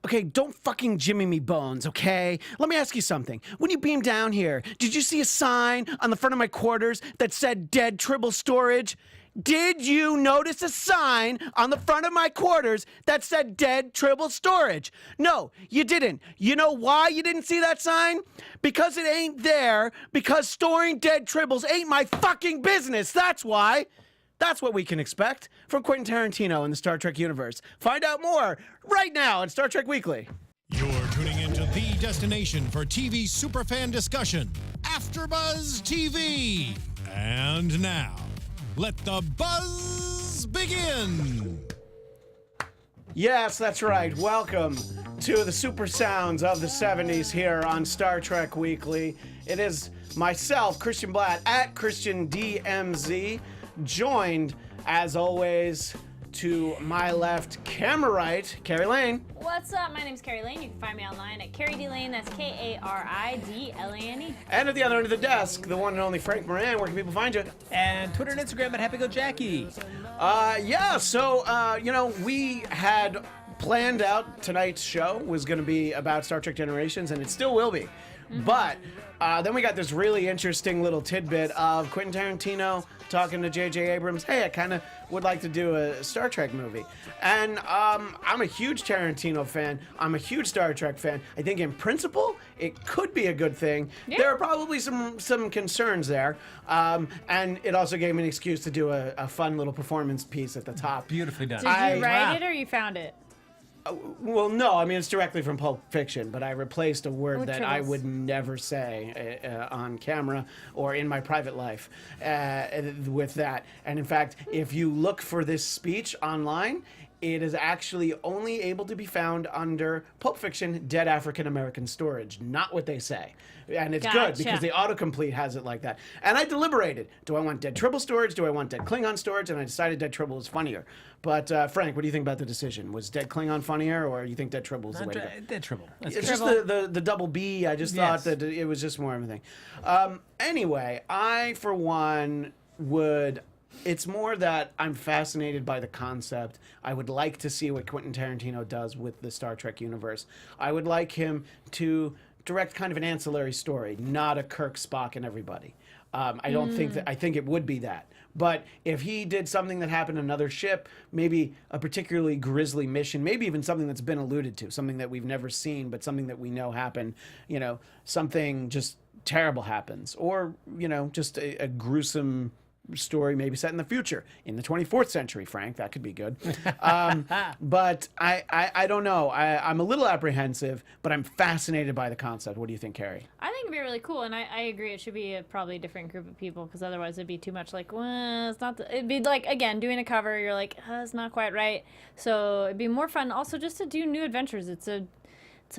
Okay, don't fucking Jimmy me bones, okay? Let me ask you something. When you beamed down here, did you see a sign on the front of my quarters that said dead Tribble storage? Did you notice a sign on the front of my quarters that said dead Tribble storage? No, you didn't. You know why you didn't see that sign? Because it ain't there, because storing dead Tribbles ain't my fucking business, that's why. That's what we can expect from Quentin Tarantino in the Star Trek universe. Find out more right now on Star Trek Weekly. You're tuning into the destination for TV superfan discussion, AFTERBUZZ TV. And now, let the buzz begin. Yes, that's right. Welcome to the super sounds of the 70s here on Star Trek Weekly. It is myself, Christian Bladt, at Christian DMZ, joined, as always, to my left, camera right, Kari Lane. What's up? My name's Kari Lane. You can find me online at Kari D Lane. That's Karidlane. And at the other end of the desk, the one and only Frank Moran. Where can people find you? And Twitter and Instagram at HappyGoJackie. We had planned out tonight's show was going to be about Star Trek Generations, and it still will be. Mm-hmm. But then we got this really interesting little tidbit of Quentin Tarantino talking to J.J. Abrams, hey, I kind of would like to do a Star Trek movie. And I'm a huge Tarantino fan. I'm a huge Star Trek fan. I think in principle, it could be a good thing. Yeah. There are probably some concerns there. And it also gave me an excuse to do a fun little performance piece at the top. Beautifully done. Did you write it or you found it? Well, no, I mean, it's directly from Pulp Fiction, but I replaced a word that Tribbles. I would never say on camera or in my private life with that. And in fact, if you look for this speech online, it is actually only able to be found under Pulp Fiction Dead African American Storage, not what they say. And it's good because the autocomplete has it like that. And I deliberated. Do I want Dead Tribble storage? Do I want Dead Klingon storage? And I decided Dead Tribble is funnier. But Frank, what do you think about the decision? Was Dead Klingon funnier, or you think Dead Tribble is the way to go? Dead Tribble. That's It's good. just the double B. I just thought that it was just more of a thing. Anyway, I, for one, would... It's more that I'm fascinated by the concept. I would like to see what Quentin Tarantino does with the Star Trek universe. I would like him to direct kind of an ancillary story, not a Kirk, Spock, and everybody. I don't think that. I think it would be that. But if he did something that happened on another ship, maybe a particularly grisly mission, maybe even something that's been alluded to, something that we've never seen, but something that we know happened, something just terrible happens, or, just a gruesome story maybe set in the future, in the 24th century, Frank. That could be good. But I don't know. I'm a little apprehensive, but I'm fascinated by the concept. What do you think, Kari? I think it'd be really cool, and I agree. It should be a probably different group of people, because otherwise it'd be too much like, well, it's not. It'd be like, again, doing a cover. You're like, it's not quite right. So it'd be more fun also just to do new adventures. It's a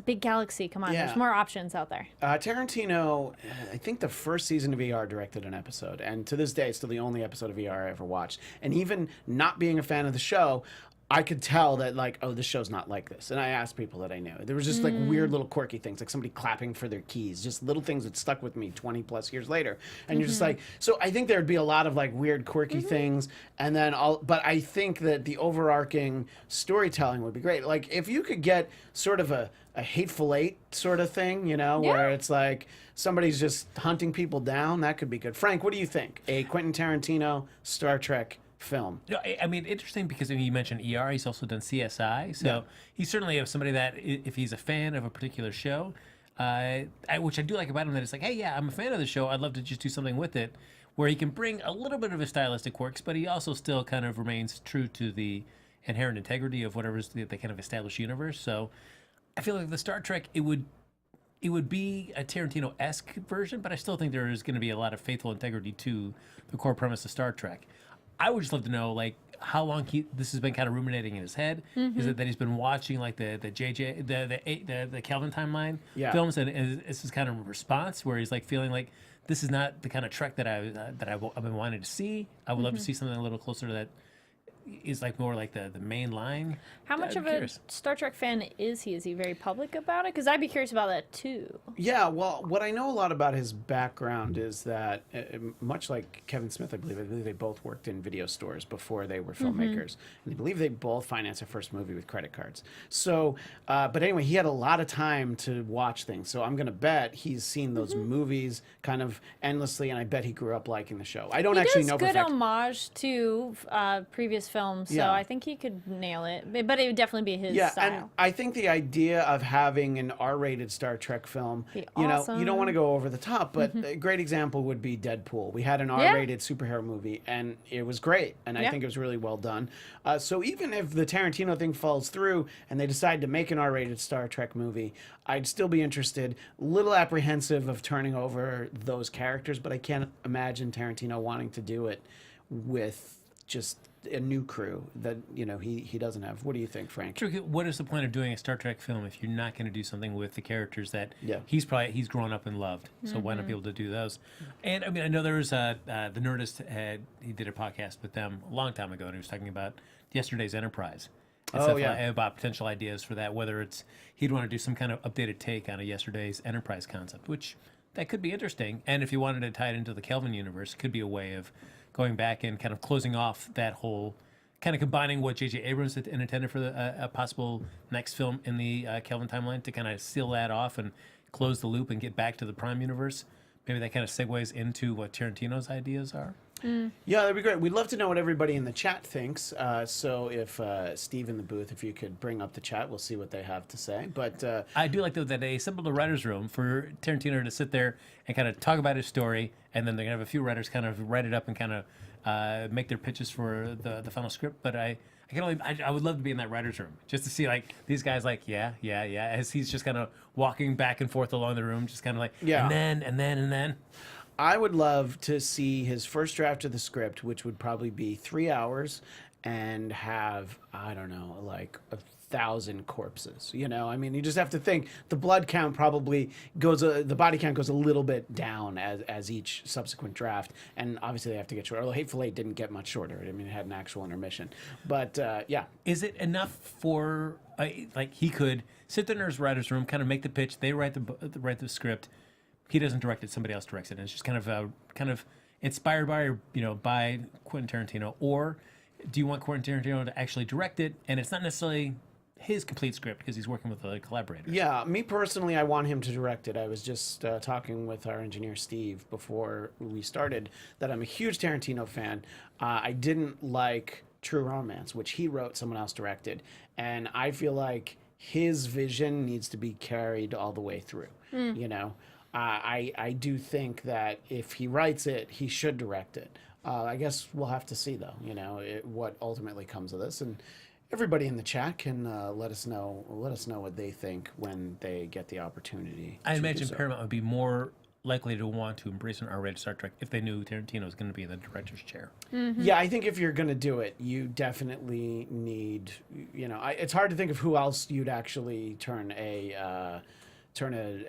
big galaxy. Come on, there's more options out there. Tarantino, I think the first season of ER directed an episode, and to this day, it's still the only episode of ER I ever watched. And even not being a fan of the show, I could tell that, this show's not like this. And I asked people that I knew. There was just, weird little quirky things, like somebody clapping for their keys, just little things that stuck with me 20-plus years later. And you're just like, so I think there'd be a lot of, weird, quirky things. And then but I think that the overarching storytelling would be great. Like, if you could get sort of a Hateful Eight sort of thing, where it's like somebody's just hunting people down, that could be good. Frank, what do you think? A Quentin Tarantino Star Trek film. I mean, interesting because you mentioned ER, he's also done CSI, so he's certainly somebody that if he's a fan of a particular show, which I do like about him, that it's like, hey, yeah, I'm a fan of the show, I'd love to just do something with it, where he can bring a little bit of his stylistic quirks, but he also still kind of remains true to the inherent integrity of whatever's the kind of established universe. So I feel like the Star Trek, it would be a Tarantino-esque version, but I still think there is going to be a lot of faithful integrity to the core premise of Star Trek. I would just love to know, how long this has been kind of ruminating in his head. Is it that he's been watching, the Kelvin timeline films, and this is kind of a response where he's feeling like this is not the kind of Trek that I've been wanting to see. I would love to see something a little closer to that is like more like the main line. How much of a Star Trek fan is he? Is he very public about it? Because I'd be curious about that too. Yeah, well, what I know a lot about his background is that, much like Kevin Smith, I believe they both worked in video stores before they were filmmakers. And I believe they both financed their first movie with credit cards. So, but anyway, he had a lot of time to watch things. So I'm going to bet he's seen those movies kind of endlessly, and I bet he grew up liking the show. I don't actually know for a fact. Good homage to previous films, so I think he could nail it. But it would definitely be his style. And I think the idea of having an R-rated Star Trek film, you know, you don't want to go over the top, but a great example would be Deadpool. We had an R-rated superhero movie, and it was great, and I think it was really well done. So even if the Tarantino thing falls through and they decide to make an R-rated Star Trek movie, I'd still be interested. Little apprehensive of turning over those characters, but I can't imagine Tarantino wanting to do it with just a new crew that, you know, he doesn't have. What do you think, Frank? True. What is the point of doing a Star Trek film if you're not going to do something with the characters that he's grown up and loved? So why not be able to do those? And I mean, I know there was the Nerdist he did a podcast with them a long time ago, and he was talking about yesterday's Enterprise. And stuff about potential ideas for that, whether it's he'd want to do some kind of updated take on a yesterday's Enterprise concept, which that could be interesting. And if you wanted to tie it into the Kelvin universe, it could be a way of going back and kind of closing off that whole, kind of combining what J.J. Abrams had intended for a possible next film in the Kelvin timeline to kind of seal that off and close the loop and get back to the Prime universe. Maybe that kind of segues into what Tarantino's ideas are. Yeah, that'd be great. We'd love to know what everybody in the chat thinks. So if Steve in the booth, if you could bring up the chat, we'll see what they have to say. But I do like, though, that they assembled a writer's room for Tarantino to sit there and kind of talk about his story, and then they're going to have a few writers kind of write it up and kind of make their pitches for the final script. But I would love to be in that writer's room just to see, like, these guys like, as he's just kind of walking back and forth along the room, just kind of like, and then. I would love to see his first draft of the script, which would probably be 3 hours, and have, I don't know, like 1,000 corpses. You know, I mean, you just have to think the blood count probably goes, the body count goes a little bit down as each subsequent draft, and obviously they have to get shorter. Although Hateful Eight didn't get much shorter. I mean, it had an actual intermission. But yeah, is it enough for like he could sit there in his writer's room, kind of make the pitch, they write the script. He doesn't direct it; somebody else directs it, and it's just kind of inspired by, by Quentin Tarantino. Or do you want Quentin Tarantino to actually direct it, and it's not necessarily his complete script because he's working with other collaborators? Yeah, me personally, I want him to direct it. I was just talking with our engineer Steve before we started that I'm a huge Tarantino fan. I didn't like True Romance, which he wrote, someone else directed, and I feel like his vision needs to be carried all the way through. You know. I do think that if he writes it, he should direct it. I guess we'll have to see, though, what ultimately comes of this. And everybody in the chat can let us know what they think when they get the opportunity. I imagine Paramount would be more likely to want to embrace an R-rated Star Trek if they knew Tarantino was going to be in the director's chair. Yeah, I think if you're going to do it, you definitely need, it's hard to think of who else you'd actually turn an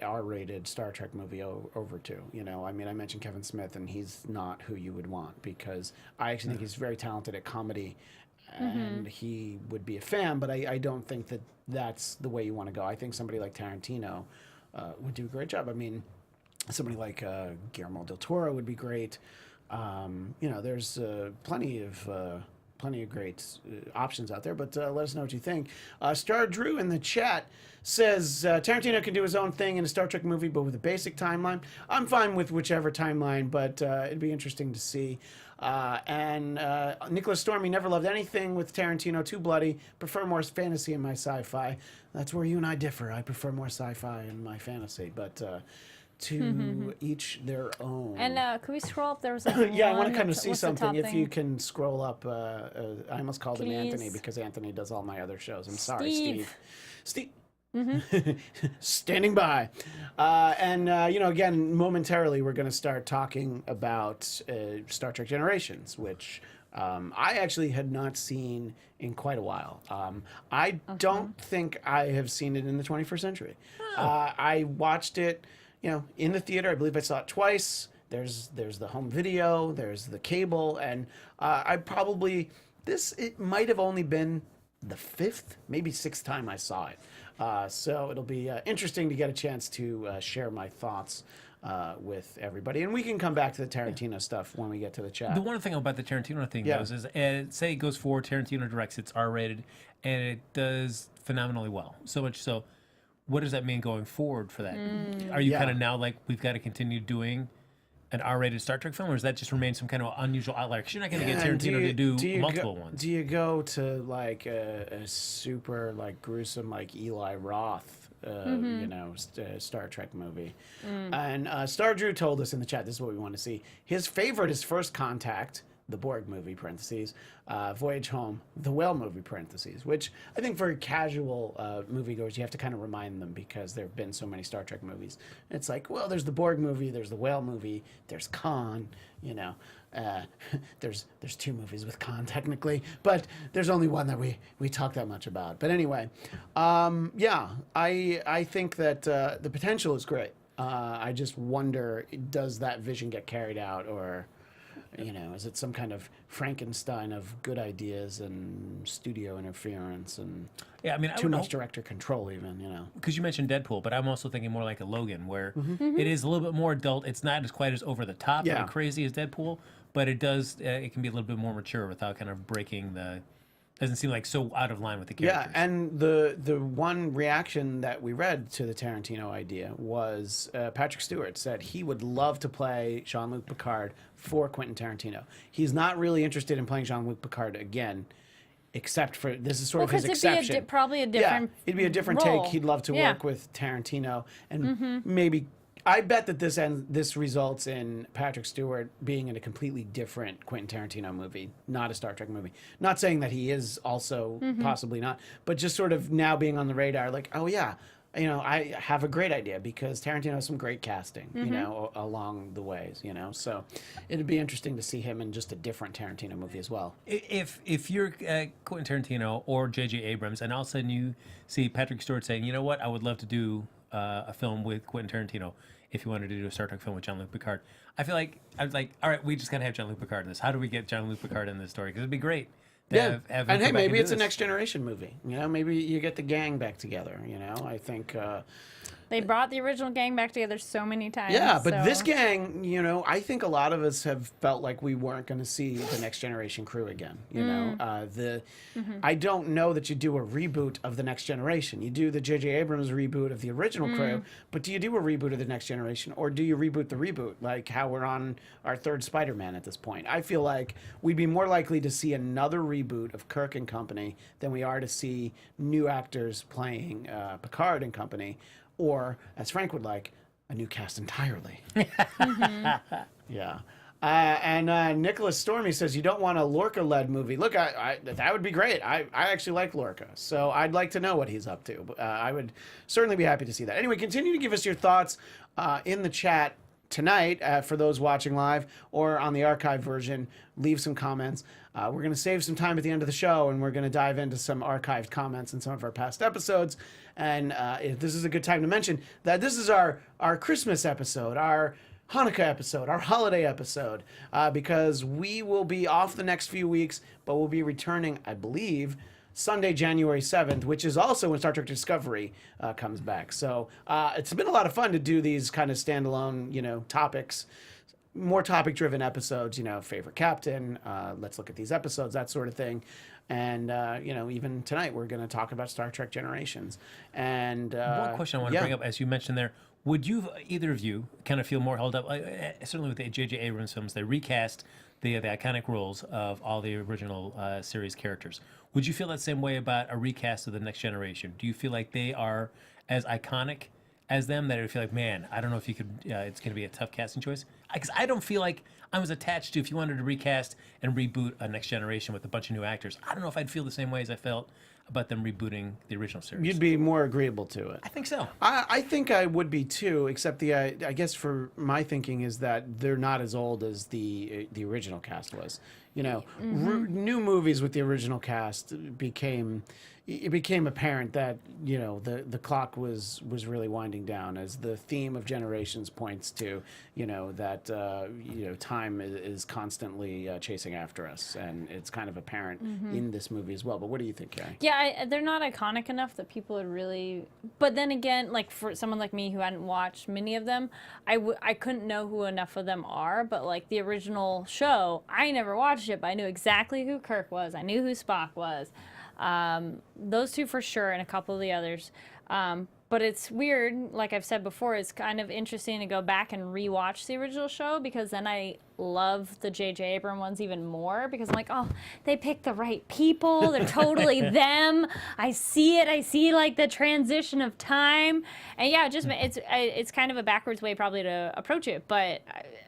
R-rated Star Trek movie over to. I mean, I mentioned Kevin Smith, and he's not who you would want, because I actually think he's very talented at comedy, and he would be a fan, but I don't think that that's the way you want to go. I think somebody like Tarantino would do a great job. I mean, somebody like Guillermo del Toro would be great. There's plenty of great options out there, but let us know what you think. Star Drew in the chat says Tarantino can do his own thing in a Star Trek movie, but with a basic timeline. I'm fine with whichever timeline, but it'd be interesting to see. And Nicholas Stormy never loved anything with Tarantino too bloody. Prefer more fantasy in my sci-fi. That's where you and I differ. I prefer more sci-fi in my fantasy, but to each their own. And could we scroll up? There was like I want to kind of see something. If you can scroll up. I almost called him Anthony because Anthony does all my other shows. I'm sorry, Steve. Standing by. Again, momentarily we're going to start talking about Star Trek Generations, which I actually had not seen in quite a while. I don't think I have seen it in the 21st century. I watched it, in the theater. I believe I saw it twice. There's the home video, there's the cable, and I probably it might have only been the 5th, maybe 6th time I saw it. So it'll be interesting to get a chance to share my thoughts with everybody. And we can come back to the Tarantino stuff when we get to the chat. The one thing about the Tarantino thing goes is, say it goes forward, Tarantino directs, it's R-rated, and it does phenomenally well. So much so, what does that mean going forward for that? Are you kind of now like, we've got to continue doing an R-rated Star Trek film, or does that just remain some kind of unusual outlier? Because you're not going to get Tarantino to do multiple ones. Do you go to like a super like gruesome like Eli Roth, Star Trek movie? And Star Drew told us in the chat, this is what we want to see. His favorite is First Contact, the Borg movie, parentheses, Voyage Home, the Whale movie, parentheses, which I think for casual moviegoers, you have to kind of remind them because there have been so many Star Trek movies. It's like, well, there's the Borg movie, there's the Whale movie, there's Khan, there's 2 movies with Khan technically, but there's only one that we talk that much about. But anyway, I think that the potential is great. I just wonder, does that vision get carried out, or is it some kind of Frankenstein of good ideas and studio interference and too much director control even, Because you mentioned Deadpool, but I'm also thinking more like a Logan, where it is a little bit more adult. It's not as quite as over the top and crazy as Deadpool, but it does, it can be a little bit more mature without kind of breaking doesn't seem like so out of line with the characters. Yeah, and the one reaction that we read to the Tarantino idea was Patrick Stewart said he would love to play Jean-Luc Picard for Quentin Tarantino. He's not really interested in playing Jean-Luc Picard again, except for this is sort of his exception. It'd be probably a different it'd be a different role. take. He'd love to work with Tarantino, and maybe I bet that this results in Patrick Stewart being in a completely different Quentin Tarantino movie, not a Star Trek movie. Not saying that he is also possibly not, but just sort of now being on the radar, like, oh yeah, I have a great idea because Tarantino has some great casting, along the ways, So it'd be interesting to see him in just a different Tarantino movie as well. If you're Quentin Tarantino or J.J. Abrams, and all of a sudden you see Patrick Stewart saying, you know what, I would love to do a film with Quentin Tarantino if you wanted to do a Star Trek film with Jean-Luc Picard. I feel like, I was like, all right, we just got to have Jean-Luc Picard in this. How do we get Jean-Luc Picard in this story? Because it'd be great. Have and hey, maybe it's a Next Generation movie. Maybe you get the gang back together. I think they brought the original gang back together so many times. Yeah, but this gang, I think a lot of us have felt like we weren't going to see the Next Generation crew again. I don't know that you do a reboot of the Next Generation. You do the J.J. Abrams reboot of the original crew, but do you do a reboot of the Next Generation, or do you reboot the reboot, like how we're on our 3rd Spider-Man at this point? I feel like we'd be more likely to see another reboot of Kirk and company than we are to see new actors playing Picard and company, or, as Frank would like, a new cast entirely. Yeah. And Nicholas Stormy says, you don't want a Lorca-led movie. Look, that would be great. I actually like Lorca, so I'd like to know what he's up to. I would certainly be happy to see that. Anyway, continue to give us your thoughts in the chat tonight for those watching live, or on the archive version. Leave some comments. We're going to save some time at the end of the show, and we're going to dive into some archived comments in some of our past episodes. And if this is a good time to mention that this is our Christmas episode, our Hanukkah episode, our holiday episode, because we will be off the next few weeks, but we'll be returning, I believe, Sunday, January 7th, which is also when Star Trek Discovery comes back. So it's been a lot of fun to do these kind of standalone, topics, more topic-driven episodes, favorite captain, let's look at these episodes, that sort of thing. And, even tonight we're going to talk about Star Trek Generations. And one question I want to bring up, as you mentioned there, would you, either of you, kind of feel more held up, certainly with the J.J. Abrams films, they recast the iconic roles of all the original series characters. Would you feel that same way about a recast of The Next Generation? Do you feel like they are as iconic as them, that it would feel like, man, I don't know if you could, it's going to be a tough casting choice? Because I don't feel like I was attached to, if you wanted to recast and reboot a Next Generation with a bunch of new actors, I don't know if I'd feel the same way as I felt about them rebooting the original series. You'd be more agreeable to it. I think so. I think I would be too, except I guess for my thinking is that they're not as old as the original cast was. New movies with the original cast became, it became apparent that the clock was really winding down, as the theme of Generations points to, that time is constantly chasing after us, and it's kind of apparent in this movie as well. But what do you think, Kari? Yeah, they're not iconic enough that people would really. But then again, like for someone like me who hadn't watched many of them, I couldn't know who enough of them are. But like the original show, I never watched it, but I knew exactly who Kirk was. I knew who Spock was. Those two for sure, and a couple of the others. But it's weird, like I've said before, it's kind of interesting to go back and rewatch the original show, because then I love the J.J. Abrams ones even more, because I'm like, oh, they picked the right people. They're totally them. I see it. I see like the transition of time. And yeah, it's kind of a backwards way probably to approach it. But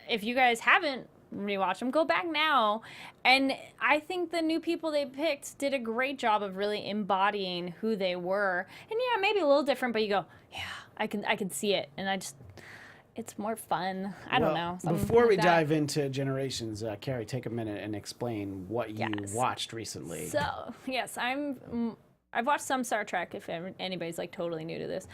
if you guys haven't rewatch them, go back now, and I think the new people they picked did a great job of really embodying who they were. And yeah, maybe a little different, but you go, yeah, I can see it, and it's more fun. I don't know. Before we dive into Generations, Kari, take a minute and explain what you watched recently. So yes, I've watched some Star Trek. If anybody's like totally new to this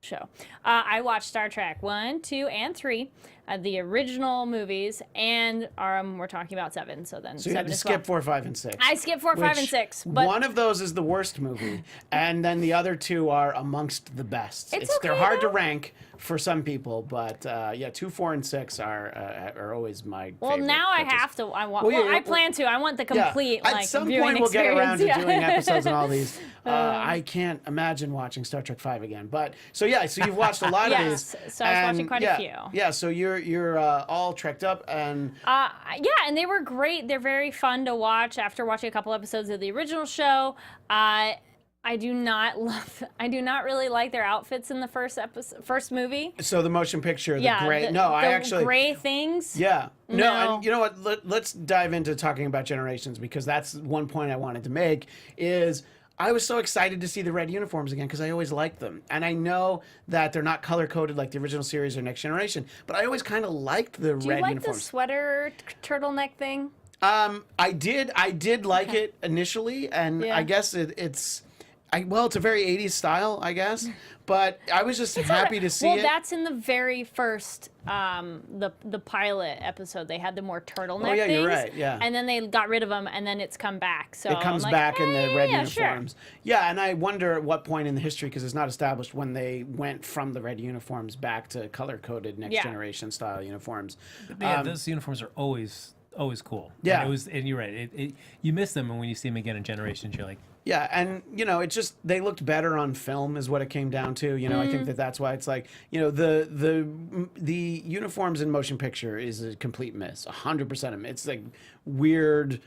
show, I watched Star Trek 1, 2, and 3, the original movies, and we're talking about 7. So then, so you had to skip 4, 5, and 6. I skipped 4, 5, and 6. But one of those is the worst movie, and then the other two are amongst the best. They're hard to rank for some people, but 2, 4, and 6 are always my favorite. Well, now I have to. I plan to. I want the complete at some point we'll get around to doing episodes on all these. I can't imagine watching Star Trek 5 again. But so you've watched a lot of these. So I was watching quite a few. Yeah, so you're all trekked up, and and they were great. They're very fun to watch after watching a couple episodes of the original show. I do not really like their outfits in the first movie. So the motion picture, the gray. Gray things. Yeah. No, and you know what? Let's dive into talking about Generations, because that's one point I wanted to make. Is I was so excited to see the red uniforms again, because I always liked them. And I know that they're not color-coded like the original series or Next Generation, but I always kind of liked the red uniforms. Do you like the sweater turtleneck thing? I did like it initially, and I guess it's a very 80s style, I guess. But I was just happy to see it. Well, that's in the very first, the pilot episode. They had the more turtleneck things. You're right, yeah. And then they got rid of them, and then it's come back. So it comes back in the red uniforms. Sure. Yeah, and I wonder at what point in the history, because it's not established, when they went from the red uniforms back to color-coded Next Generation style uniforms. Those uniforms are always cool. Yeah. And you're right. You miss them, and when you see them again in Generations, you're like, yeah, and it's just they looked better on film is what it came down to. I think that's why it's like the uniforms in motion picture is a complete miss, 100% of them. It's like weird,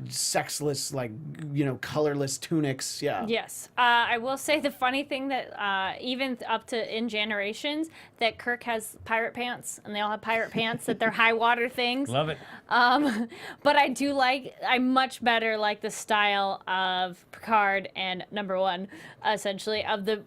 sexless, like colorless tunics. Yeah. Yes, I will say the funny thing that even up to in Generations, that Kirk has pirate pants, and they all have pirate pants that they're high water things. Love it. But I much better like the style of Picard and Number One, essentially, of the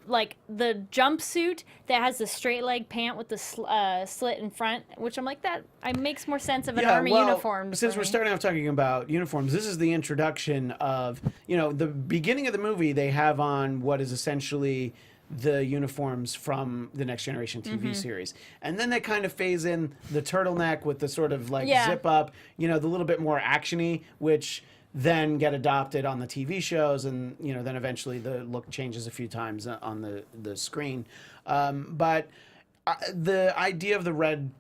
jumpsuit that has the straight leg pant with the slit in front, which I'm like, that makes more sense of an army uniform. Since we're starting off talking about uniforms, this is the introduction of, the beginning of the movie. They have on what is essentially the uniforms from the Next Generation TV series. And then they kind of phase in the turtleneck with the sort of zip up, the little bit more actiony, which then get adopted on the TV shows, and then eventually the look changes a few times on the screen. But the idea of the red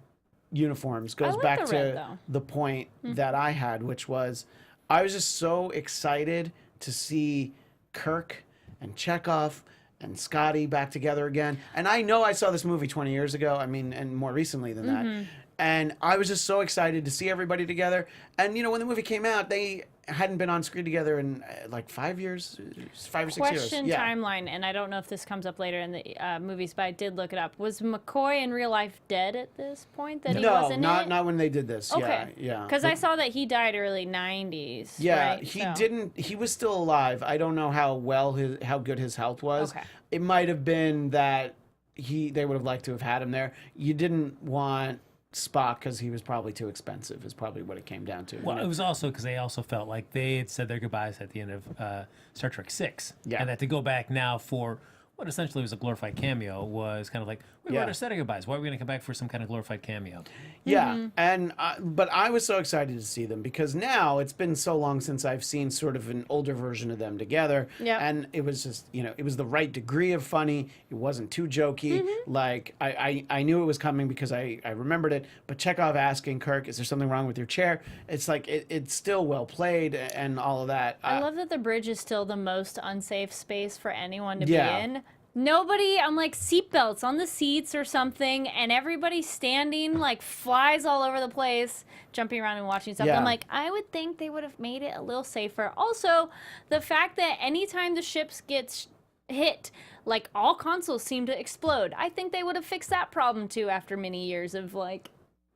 uniforms goes back to the point that I had, which was I was just so excited to see Kirk and Chekhov and Scotty back together again. And I know I saw this movie 20 years ago, and more recently than that. And I was just so excited to see everybody together. And, when the movie came out, they hadn't been on screen together in 5 years, 5 or 6 years. Question timeline, and I don't know if this comes up later in the movies, but I did look it up. Was McCoy in real life dead at this point? No, not when they did this. Okay. Yeah. Because I saw that he died early 90s. Yeah, right? he didn't. He was still alive. I don't know how good his health was. Okay. It might have been that they would have liked to have had him there. You didn't want Spock because he was probably too expensive. Is probably what it came down to. Well, it was also because they also felt like they had said their goodbyes at the end of Star Trek 6. Yeah. And that to go back now for what essentially was a glorified cameo was kind of like, we already said our goodbyes. Why are we going to come back for some kind of glorified cameo? Yeah, and but I was so excited to see them because now it's been so long since I've seen sort of an older version of them together. Yep. And it was just, it was the right degree of funny. It wasn't too jokey. Like, I knew it was coming because I remembered it. But Chekhov asking Kirk, is there something wrong with your chair? It's like, it's still well played and all of that. I love that the bridge is still the most unsafe space for anyone to Yeah. be in. Nobody, I'm like, seatbelts on the seats or something, and everybody standing like flies all over the place, jumping around and watching stuff. Yeah. I'm like, I would think they would have made it a little safer. Also, the fact that anytime the ships gets hit, like all consoles seem to explode. I think they would have fixed that problem too after many years of like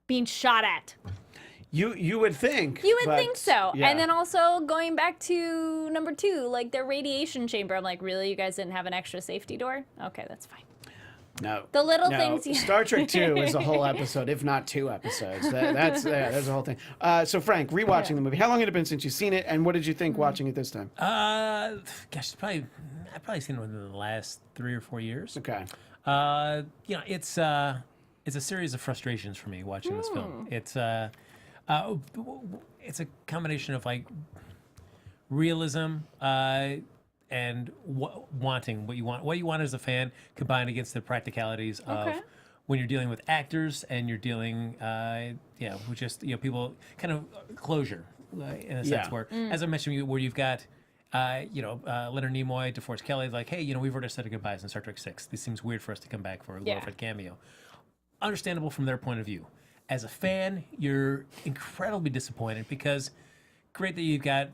being shot at. You would think. You would but, think so. yeah. And then also going back to number 2, like their radiation chamber. I'm like, really? You guys didn't have an extra safety door? Okay, that's fine. No. The little No, things you... Star Trek 2 is a whole episode, if not 2 episodes. That's a whole thing. So, Frank, rewatching the movie, how long had it been since you've seen it, and what did you think watching it this time? Gosh, I've probably seen it within the last 3 or 4 years. Okay. It's a series of frustrations for me watching this film. It's a combination of like realism and wanting what you want as a fan, combined against the practicalities of when you're dealing with actors and you're dealing, with just people kind of closure in a sense where, as I mentioned, where you've got. Leonard Nimoy, DeForest Kelley, like, hey, we've already said our goodbyes in Star Trek 6. This seems weird for us to come back for a glorified cameo. Understandable from their point of view. As a fan, you're incredibly disappointed because great that you've got,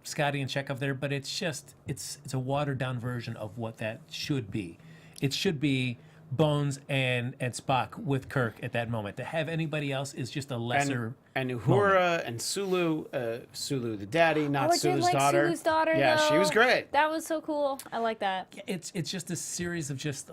Scotty and Chekhov there, but it's just, it's a watered down version of what that should be. It should be Bones and Spock with Kirk at that moment. To have anybody else is just a lesser and Uhura and Sulu the daddy, not I did Sulu's like daughter. Sulu's daughter, Yeah, though. she was great. That was so cool. I like that. It's just a series of just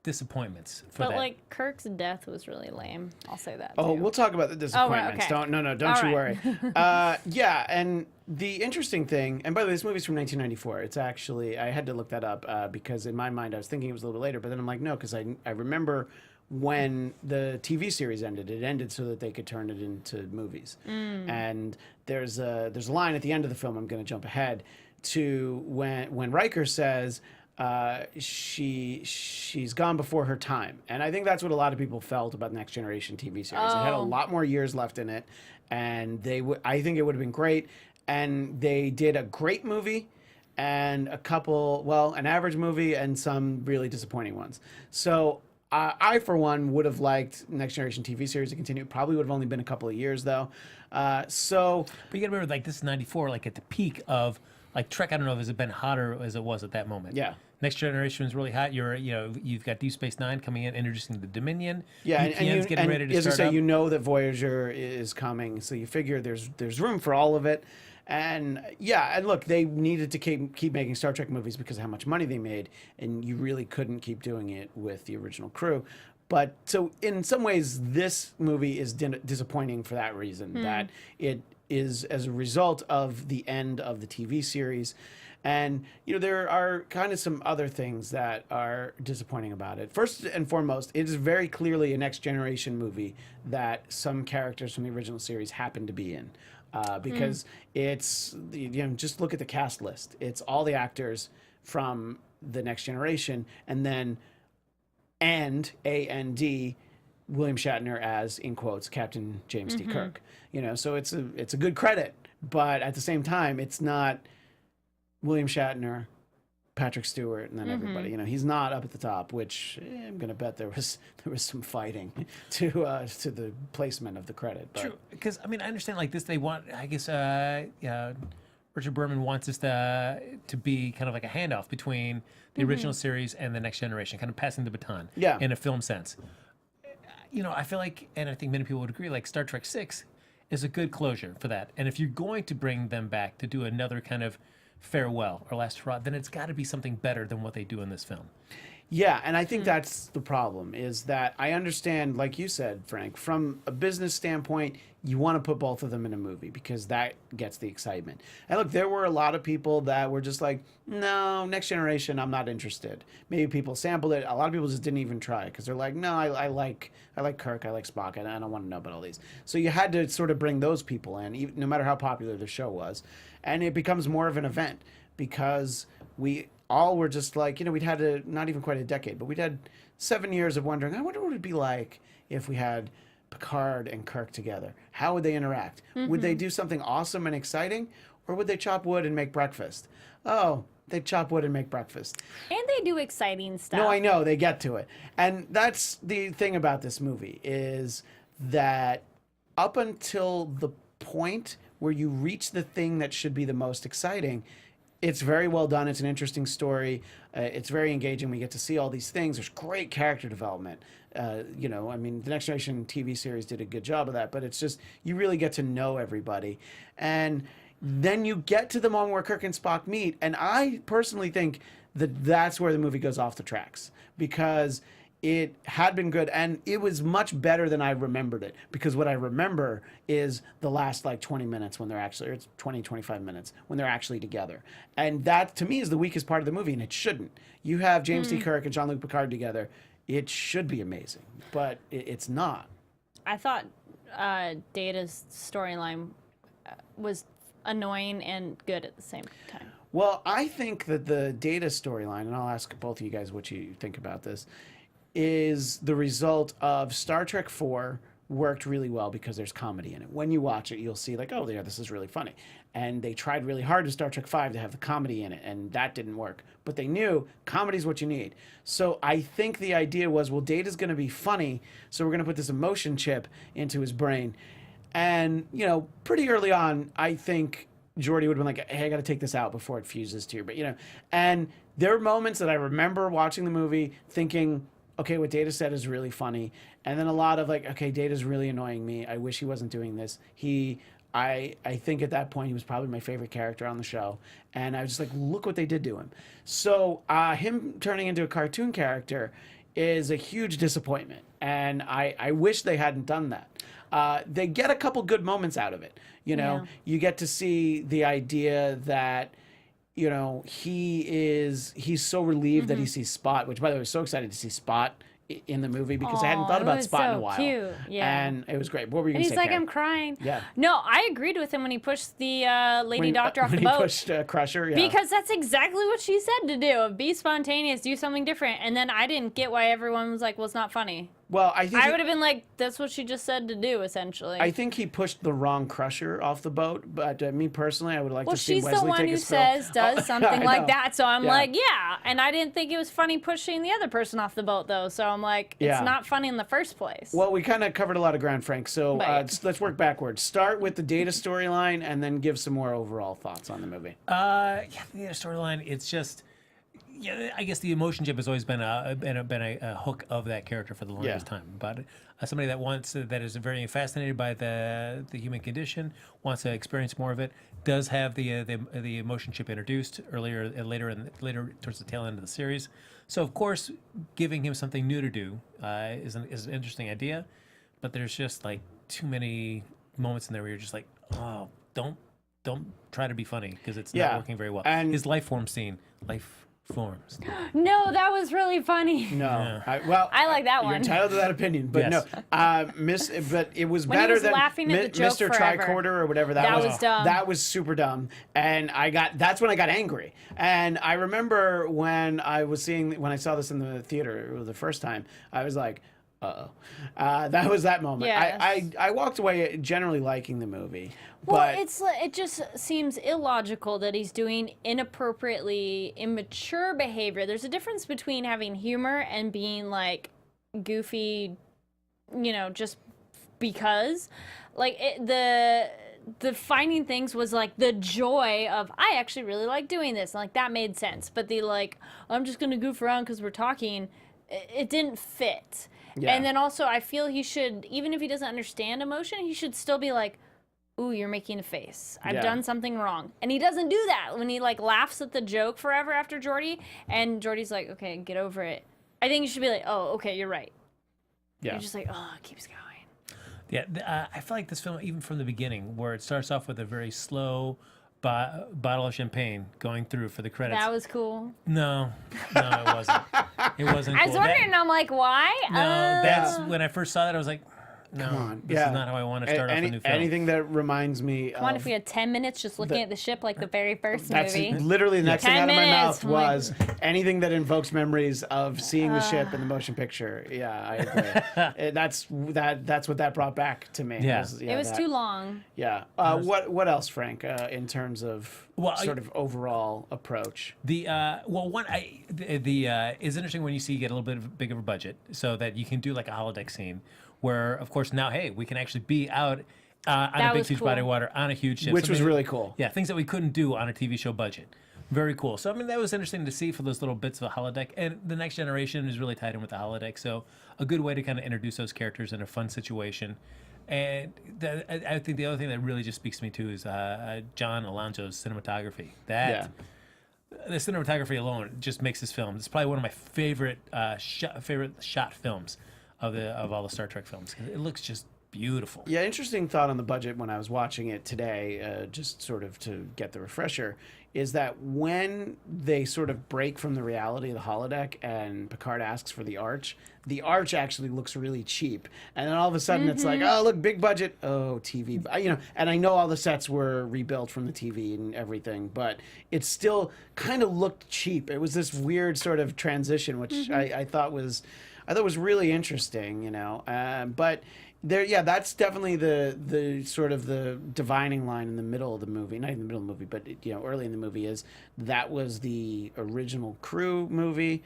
disappointments for But that. like Kirk's death was really lame. I'll say that. Oh, too. we'll talk about the disappointments. okay. Don't All you right. worry. And the interesting thing, and by the way, this movie's from 1994. It's actually, I had to look that up because in my mind I was thinking it was a little later, but then I'm like, no, because I remember when the TV series ended. It ended so that they could turn it into movies. And there's a line at the end of the film. I'm going to jump ahead to when Riker says. She's gone before her time, and I think that's what a lot of people felt about the Next Generation TV series. It had a lot more years left in it, and I think it would have been great. And they did a great movie, and an average movie, and some really disappointing ones. So I, for one, would have liked Next Generation TV series to continue. It probably would have only been a couple of years, though. But you gotta remember, like, this is 94, like at the peak of. Like Trek, I don't know if it's been hotter as it was at that moment. Yeah. Next Generation is really hot. You've got Deep Space Nine coming in, introducing the Dominion. Yeah, UPN's getting ready to as I start say, up. that Voyager is coming, so you figure there's room for all of it. And look, they needed to keep making Star Trek movies because of how much money they made, and you really couldn't keep doing it with the original crew. But so in some ways, this movie is disappointing for that reason, that it is as a result of the end of the TV series. And, there are kind of some other things that are disappointing about it. First and foremost, it is very clearly a Next Generation movie that some characters from the original series happen to be in. Because it's, just look at the cast list. It's all the actors from the Next Generation, and then A&D, William Shatner as, in quotes, Captain James T. Kirk. So it's a good credit, but at the same time, it's not William Shatner, Patrick Stewart, and then everybody. He's not up at the top, which I'm gonna bet there was some fighting to the placement of the credit. But. True, because I understand like this. They want, I guess, Richard Berman wants this to be kind of like a handoff between the original series and the Next Generation, kind of passing the baton. Yeah. In a film sense. I feel like, and I think many people would agree, like Star Trek 6 is a good closure for that. And if you're going to bring them back to do another kind of farewell or last hurrah, then it's got to be something better than what they do in this film. Yeah, and I think that's the problem, is that I understand, like you said, Frank, from a business standpoint, you want to put both of them in a movie because that gets the excitement. And look, there were a lot of people that were just like, no, Next Generation, I'm not interested. Maybe people sampled it. A lot of people just didn't even try it because they're like, no, I like Kirk, I like Spock, and I don't want to know about all these. So you had to sort of bring those people in, even, no matter how popular the show was. And it becomes more of an event because we all were just like, we'd had not even quite a decade, but we'd had 7 years of wondering, I wonder what it'd be like if we had Picard and Kirk together. How would they interact? Would they do something awesome and exciting, or would they chop wood and make breakfast? Oh, they chop wood and make breakfast. And they do exciting stuff. No, I know, they get to it. And that's the thing about this movie, is that up until the point where you reach the thing that should be the most exciting, it's very well done. It's an interesting story. It's very engaging. We get to see all these things. There's great character development. I mean, the Next Generation TV series did a good job of that, but it's just, you really get to know everybody. And then you get to the moment where Kirk and Spock meet, and I personally think that that's where the movie goes off the tracks, because it had been good, and it was much better than I remembered it, because what I remember is the last 20 minutes when they're actually, or it's 20, 25 minutes when they're actually together. And that, to me, is the weakest part of the movie, and it shouldn't. You have James T. Kirk and Jean-Luc Picard together. It should be amazing, but it's not. I thought Data's storyline was annoying and good at the same time. Well, I think that the Data storyline, and I'll ask both of you guys what you think about this, is the result of Star Trek IV worked really well because there's comedy in it. When you watch it, you'll see oh, yeah, this is really funny. And they tried really hard in Star Trek V to have the comedy in it, and that didn't work. But they knew comedy's what you need. So I think the idea was, well, Data's going to be funny, so we're going to put this emotion chip into his brain. And, pretty early on, I think Geordi would have been like, hey, I got to take this out before it fuses to your brain, And there are moments that I remember watching the movie thinking, okay, what Data said is really funny. And then a lot of okay, Data's really annoying me. I wish he wasn't doing this. I think at that point he was probably my favorite character on the show. And I was just like, look what they did to him. So him turning into a cartoon character is a huge disappointment. And I wish they hadn't done that. They get a couple good moments out of it. You get to see the idea that, he's so relieved that he sees Spot, which, by the way, I was so excited to see Spot in the movie because I hadn't thought about Spot in a while. Cute. Yeah. And it was great. What were you going to say, he's like, Karen? I'm crying. Yeah. No, I agreed with him when he pushed the lady doctor off the boat. When he pushed Crusher, yeah. Because that's exactly what she said to do. Be spontaneous, do something different. And then I didn't get why everyone was like, well, it's not funny. Well, I think I would have been like, that's what she just said to do, essentially. I think he pushed the wrong Crusher off the boat, but me personally, I would like to see Wesley take a she's the one who spill. does something like that, so I'm Yeah. like, yeah. And I didn't think it was funny pushing the other person off the boat, though, so I'm like, it's not funny in the first place. Well, we kind of covered a lot of ground, Frank, so Right. let's work backwards. Start with the Data storyline, and then give some more overall thoughts on the movie. The storyline, it's just... Yeah, I guess the emotion chip has always been a hook of that character for the longest time. But somebody that is very fascinated by the human condition, wants to experience more of it, does have the emotion chip introduced later towards the tail end of the series. So of course, giving him something new to do is an interesting idea. But there's just too many moments in there where you're just like, oh, don't try to be funny because it's not working very well. And his life form scene, forms. No, that was really funny. No, Yeah. I like that You're one. entitled to that opinion, but Yes. no, but it was When he better was than laughing at the joke Mr. forever. Tricorder or whatever that, That was dumb. That was super dumb, and that's when I got angry. And I remember when I saw this in the theater the first time, I was like, uh-oh. That was that moment. Yes. I walked away generally liking the movie. Well, But it just seems illogical that he's doing inappropriately immature behavior. There's a difference between having humor and being goofy, just because. The finding things was the joy of, I actually really like doing this. That made sense. But I'm just gonna goof around because we're talking. It didn't fit. Yeah. And then also, I feel he should, even if he doesn't understand emotion, he should still be like, ooh, you're making a face. I've done something wrong. And he doesn't do that when he laughs at the joke forever after Geordi, and Geordi's like, okay, get over it. I think you should be like, oh, okay, you're right. Yeah. You're just like, oh, it keeps going. Yeah, I feel like this film, even from the beginning, where it starts off with a very slow bottle of champagne going through for the credits. That was cool. No, it wasn't. It wasn't cool. I was wondering, I'm like, why? No, that's when I first saw that, I was like, no, Come on. this is not how I want to start off a new film. Anything that reminds me Come on, if we had 10 minutes just looking at the ship like the very first That's movie. literally the next thing 10 out of my minutes. mouth I'm like- was anything that invokes memories of seeing the ship in the motion picture. Yeah, I agree. That's what that brought back to me. Yeah. It was too long. Yeah. What else, Frank? In terms of sort of overall approach. The is interesting when you see you get a little bit bigger of a budget, so that you can do like a holodeck scene, where of course now, hey, we can actually be out on a big, huge body of water on a huge ship, Which was really cool. Yeah, things that we couldn't do on a TV show budget. Very cool. So I mean, that was interesting to see for those little bits of a holodeck, and the Next Generation is really tied in with the holodeck. So a good way to kind of introduce those characters in a fun situation. And I think the other thing that really just speaks to me too is John Alonzo's cinematography. The cinematography alone just makes this film. It's probably one of my favorite shot films of all the Star Trek films. It looks just beautiful. Yeah, interesting thought on the budget when I was watching it today, just sort of to get the refresher, is that when they sort of break from the reality of the holodeck and Picard asks for the arch actually looks really cheap. And then all of a sudden it's like, oh, look, big budget. Oh, TV. And I know all the sets were rebuilt from the TV and everything, but it still kind of looked cheap. It was this weird sort of transition, which I thought was really interesting, but that's definitely the sort of the divining line in the middle of the movie, not in the middle of the movie, but early in the movie, is that was the original crew movie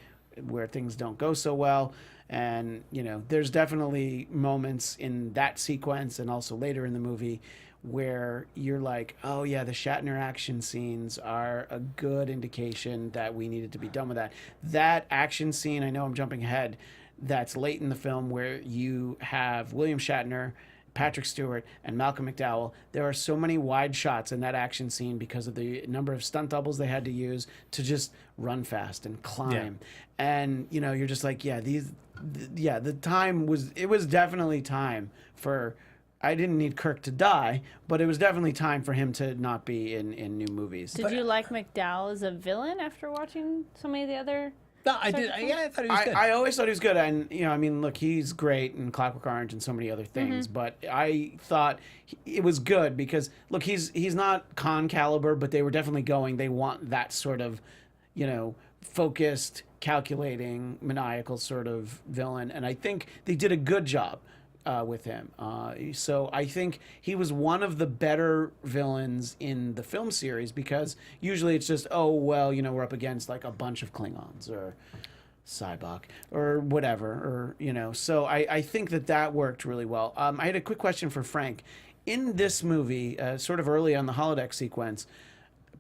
where things don't go so well. And there's definitely moments in that sequence and also later in the movie where you're like, oh yeah, the Shatner action scenes are a good indication that we needed to be done with that. That action scene, I know I'm jumping ahead, that's late in the film, where you have William Shatner, Patrick Stewart, and Malcolm McDowell. There are so many wide shots in that action scene because of the number of stunt doubles they had to use to just run fast and climb. And you're just like, the time was, it was definitely time for, I didn't need Kirk to die, but it was definitely time for him to not be in new movies. Did you like McDowell as a villain after watching so many of the other? No, I did. Yeah, I thought he was good. I always thought he was good, and look, he's great in Clockwork Orange and so many other things. But I thought it was good because look, he's not Khan caliber, but they were definitely going. They want that sort of, focused, calculating, maniacal sort of villain, and I think they did a good job with him. So I think he was one of the better villains in the film series, because usually it's just, oh, well, we're up against like a bunch of Klingons or Cybok or whatever, or, so I think that worked really well. I had a quick question for Frank. In this movie, sort of early on the holodeck sequence,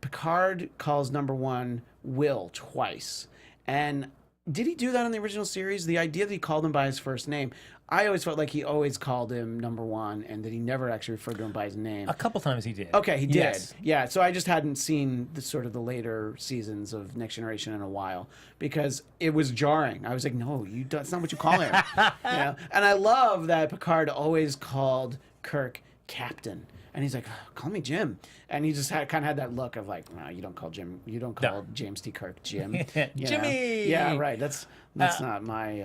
Picard calls number one Will twice. And did he do that in the original series? The idea that he called him by his first name, I always felt like he always called him number one and that he never actually referred to him by his name. A couple times he did. Okay, he did. Yes. Yeah, so I just hadn't seen the later seasons of Next Generation in a while because it was jarring. I was like, no, that's not what you call him. And I love that Picard always called Kirk Captain. And he's like, oh, call me Jim. And he just kind of had that look of like, no, you don't call James T. Kirk Jim. Jimmy! Yeah, right. That's not my...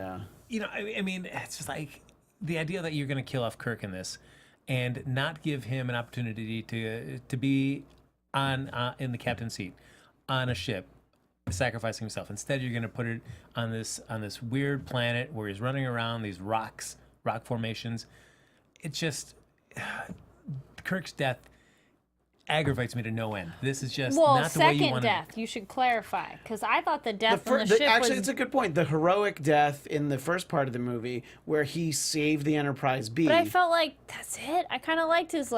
I mean, it's just like the idea that you're going to kill off Kirk in this and not give him an opportunity to be on in the captain's seat on a ship, sacrificing himself. Instead, you're going to put it on this weird planet where he's running around these rock formations. It's just... Kirk's death aggravates me to no end. This is just not the way you want to... second death, you should clarify, because I thought the death on the ship actually, was... it's a good point. The heroic death in the first part of the movie where he saved the Enterprise B. But I felt like, that's it? I kind of liked his,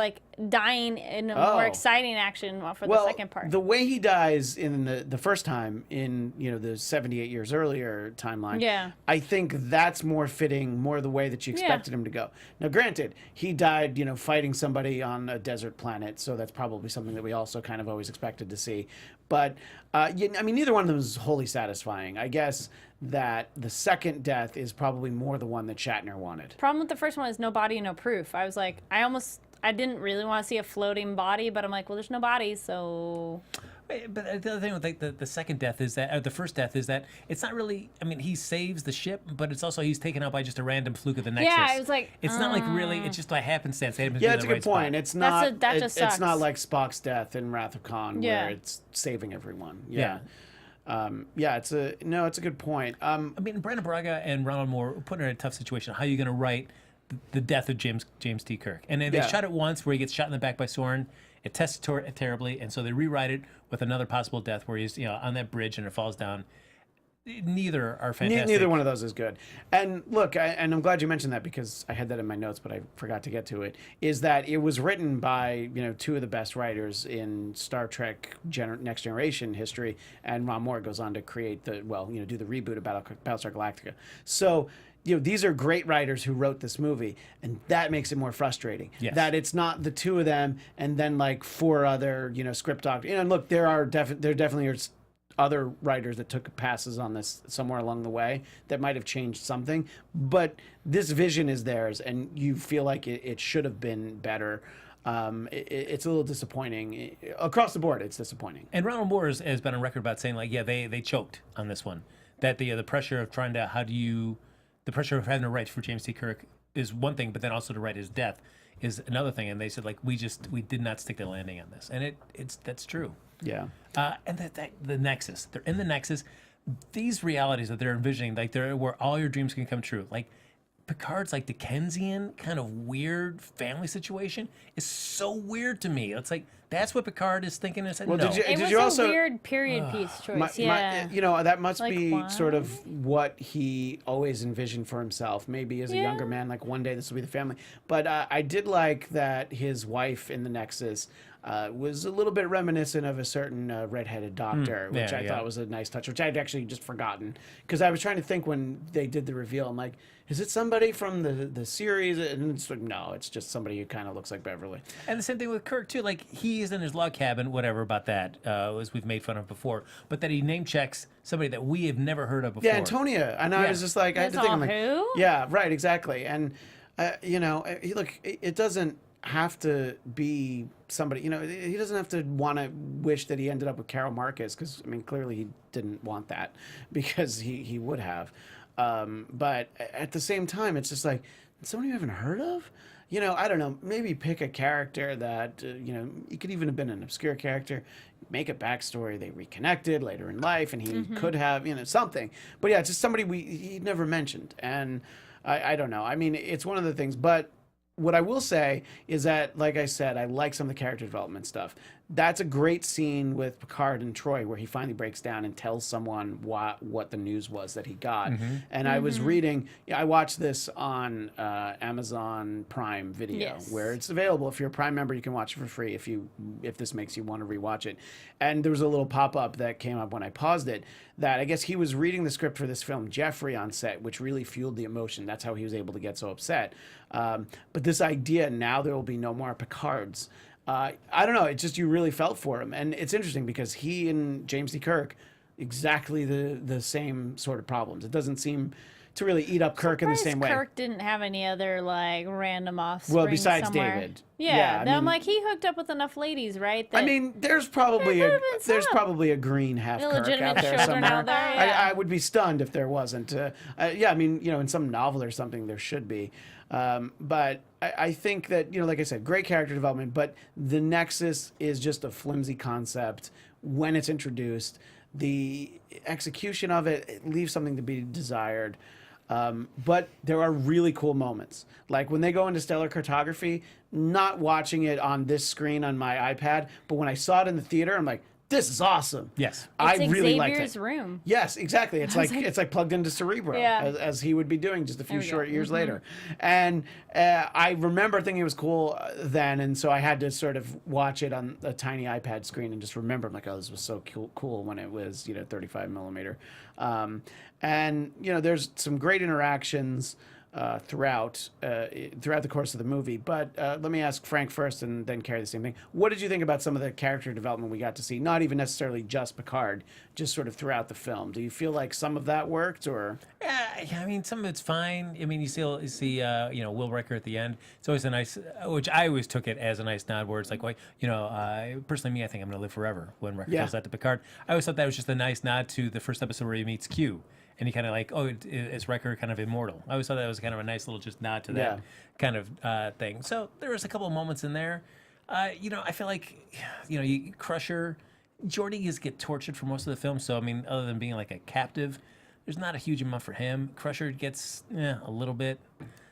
dying in a more exciting action for the second part. The way he dies in the first time, in, the 78 years earlier timeline, I think that's more fitting, more the way that you expected him to go. Now, granted, he died, fighting somebody on a desert planet, so that's probably something that we also kind of always expected to see. But, neither one of them is wholly satisfying. I guess that the second death is probably more the one that Shatner wanted. Problem with the first one is no body, no proof. I was like, I didn't really want to see a floating body, but I'm like, well, there's no body, so. But the other thing with like the second death is that, or the first death is that it's not really. I mean, he saves the ship, but it's also he's taken out by just a random fluke of the Nexus. Yeah, I was like, it's not like really. It's just by happenstance. They Yeah, it's a good point. Spot. It's not. That just sucks. It's not like Spock's death in Wrath of Khan, Yeah. where it's saving everyone. Yeah. It's a good point. I mean, Brandon Braga and Ronald Moore were put in a tough situation. How are you going to write the death of James T. Kirk? And they shot it once where he gets shot in the back by Soren. It tests terribly, and so they rewrite it with another possible death where he's on that bridge and it falls down. Neither are fantastic. Neither one of those is good. And look, and I'm glad you mentioned that because I had that in my notes, but I forgot to get to it. Is that it was written by two of the best writers in Star Trek Next Generation history, and Ron Moore goes on to create do the reboot of Battlestar Galactica. So. These are great writers who wrote this movie, and that makes it more frustrating. Yes. That it's not the two of them and then like four other, script doctors. And look, there definitely are other writers that took passes on this somewhere along the way that might have changed something, but this vision is theirs, and you feel like it should have been better. It's a little disappointing across the board. It's disappointing. And Ronald Moore has been on record about saying like, they choked on this one. That the pressure of trying to the pressure of having to write for James T. Kirk is one thing, but then also to write his death is another thing. And they said like we did not stick the landing on this, and that's true. Yeah. And the Nexus, they're in the Nexus. These realities that they're envisioning, like they're where all your dreams can come true. Like Picard's like Dickensian kind of weird family situation is so weird to me. It's like that's what Picard is thinking. And said, Well, no. It was also a weird period piece choice. That must Like, be why? sort of what he always envisioned for himself. Maybe as a younger man, like one day this will be the family. But I did like that his wife in the Nexus was a little bit reminiscent of a certain redheaded doctor, which I thought was a nice touch, which I'd actually just forgotten. Because I was trying to think when they did the reveal, I'm like, is it somebody from the series? And it's like, no, it's just somebody who kind of looks like Beverly. And the same thing with Kirk too. Like he's in his log cabin, whatever about that, as we've made fun of before. But that he name checks somebody that we have never heard of before. Yeah, Antonia. And I was just like, I had to think, I'm like, who? yeah, right, exactly. And look, it doesn't have to be somebody. He doesn't have to want to wish that he ended up with Carol Marcus, because clearly he didn't want that, because he would have. But at the same time, it's just like, somebody you haven't heard of? I don't know, maybe pick a character that, he could even have been an obscure character, make a backstory, they reconnected later in life, and he could have, something. But yeah, it's just somebody he never mentioned. And I don't know. It's one of the things, but what I will say is that, like I said, I like some of the character development stuff. That's a great scene with Picard and Troy where he finally breaks down and tells someone what the news was that he got. And I was reading, I watched this on Amazon Prime Video, where it's available. If you're a Prime member, you can watch it for free if this makes you want to rewatch it. And there was a little pop-up that came up when I paused it that I guess he was reading the script for this film, Jeffrey, on set, which really fueled the emotion. That's how he was able to get so upset. But this idea, now there will be no more Picards. I don't know. It's just you really felt for him. And it's interesting because he and James T. Kirk, exactly the same sort of problems. It doesn't seem to really eat up Kirk in the same way. Kirk didn't have any other like random offspring. Well, besides somewhere. David. Yeah, I'm like, he hooked up with enough ladies, right? There's probably a green half Kirk out there somewhere. Out there, yeah. I would be stunned if there wasn't. In some novel or something there should be. But I think that, like I said, great character development, but the Nexus is just a flimsy concept when it's introduced. The execution of it leaves something to be desired. But there are really cool moments. Like when they go into stellar cartography, not watching it on this screen on my iPad, but when I saw it in the theater, I'm like, this is awesome. Yes. I really liked it. Xavier's room. Yes, exactly. It's like plugged into Cerebro, Yeah. as he would be doing just a few short years later. And I remember thinking it was cool then, and so I had to sort of watch it on a tiny iPad screen and just remember, I'm like, oh, this was so cool when it was 35 millimeter. And there's some great interactions. throughout the course of the movie. But let me ask Frank first, and then Kari the same thing. What did you think about some of the character development we got to see? Not even necessarily just Picard, just sort of throughout the film. Do you feel like some of that worked, or? Yeah, I mean, some of it's fine. I mean, you see, Will Riker at the end. It's always a nice, which I always took it as a nice nod, where it's like, well, personally, me, I think I'm going to live forever when Riker tells that to Picard. I always thought that was just a nice nod to the first episode where he meets Q. And he kind of like, is Riker kind of immortal? I always thought that was kind of a nice little just nod to that kind of thing. So there was a couple of moments in there. I feel like, Crusher, Geordi get tortured for most of the film. So, I mean, other than being like a captive, there's not a huge amount for him. Crusher gets a little bit.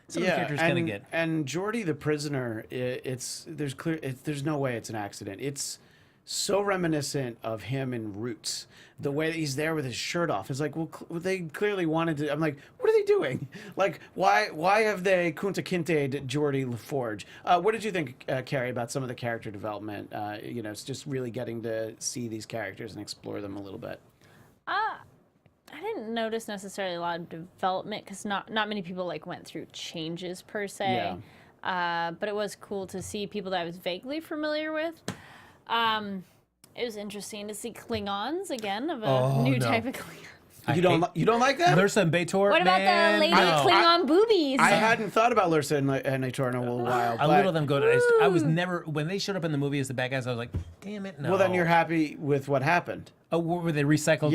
Some of the characters kind of get. And Geordi the prisoner, there's no way it's an accident. It's so reminiscent of him in Roots. The way that he's there with his shirt off is like, well, they clearly wanted to. I'm like, what are they doing? Like, why have they Kunta Kinte'd Geordi LaForge? What did you think, Kari, about some of the character development? It's just really getting to see these characters and explore them a little bit. I didn't notice necessarily a lot of development because not many people like went through changes per se. Yeah. But it was cool to see people that I was vaguely familiar with. It was interesting to see Klingons again of a new type of Klingon. You don't like that? Lursa and B'Etor. What about the lady Klingon boobies? I hadn't thought about Lursa and B'Etor in a little while. A little of them go to. I was never when they showed up in the movie as the bad guys. I was like, damn it, no. Well, then you're happy with what happened. Oh, where they recycled